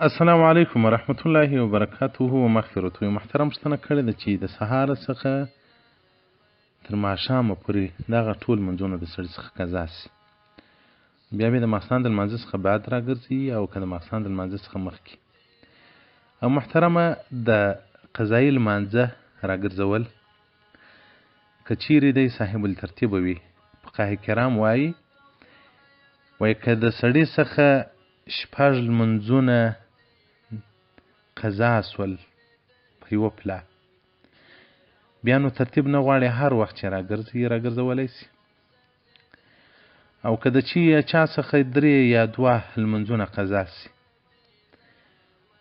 السلام علیکم ورحمت الله وبرکاته و مغفرته. محترم پوښتنه کړې ده چې د سهار څخه تر ماښامه پورې دغه ټول منځونه د سړي څخه قضا سي، بیا د ماښام د لمانځه څخه بعد راګرځي او که د ماښام د لمانځه څخه مخکې. او محترمه د قضایي لمانځه راګرځول که چیرې دی صاحب الترتیبه وي، فقهای کرام وایي که د سړي څخه شپږ لمونځونه قضا سول په یوه پله، بیا نو ترتیب نه غواړي، هر وخت چې راګرځولی سي. او که د چا څخه درې یا دوه لمونځونه قضا سي،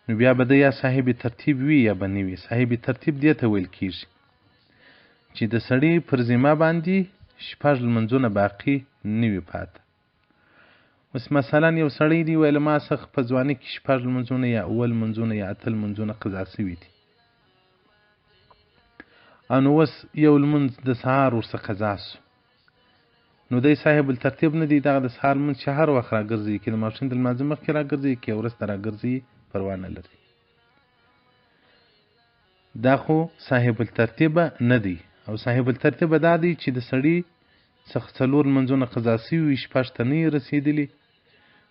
نو بیا به د یا صاحب ترتیب وي یا به نه وي. صاحب ترتیب دې ته ویل کیږي چې د سړي پر ذمه باندې شپږ لمونځونه باقي نه وي پاته. اوس مثلا یو سړی دی ویل ما څخه په ځواني کې شپږ لمونځونه یا اوه لمونځونه یا اته لمونځونه قضا سوي دي، او نو اوس یو لمونځ د سهار ورڅخه قضا سو، نو دی صاحب الترتیب نه دی. دغه د سهار لمونځ چې هر وخت راګرځي، که د ماپښین د لمانځه مخکې راګرځي که وروسته راګرځي، پروا نه لري. دا خو صاحب الترتیبه نه دی. او صاحب الترتیبه دا دی چې د سړي څخه څلور لمونځونه قضا سوي وي، شپږ ته نه یې رسېدلي،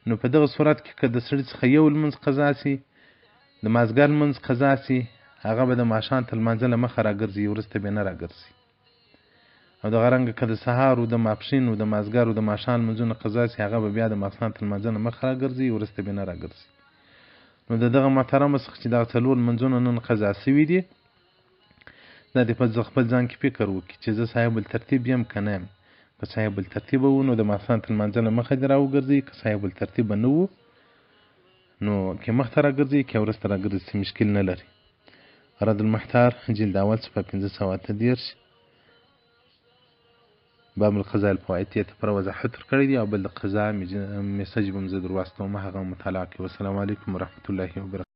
نو په دغه صورت کې که د سړي څخه یو لمونځ قضا سي، د مازدیګر لمونځ قضا سي، هغه به د ماښام تر لمانځه له مخه راګرځي، وروسته به نه راګرځي. او دغه رنګه که د سهار و د ماپښین و د مازدیګر و د ماښام لمونځونه قضا سي، هغه به بیا د ماښام تر لمانځه نه مخه راګرځي، وروسته به نه راګرځي. نو د دغه محترمو څخه چې دغه څلور لمونځونه نن قضا سوي دي، دا دې په خپل ځان کې فکر وکړي چې زه صاحب الترتیب یم که نه یم. که صاحب الترتیبه وو نو د ماښام تر لمانځه له مخه دې راوګرځي، که صاحب الترتیبه نه وو نو که مخته راګرځي که وروسته راګرځي، مشکل نه لري. رد المحتار جلد اول صفحه 538 باب القضاء الفوائد ته پر وضاحت ورکړی دی، او بل د قضا میسج به هم زه در واستوم، هغه مطالعه کړئ. والسلام علیکم ورحمة الله وبرکاته.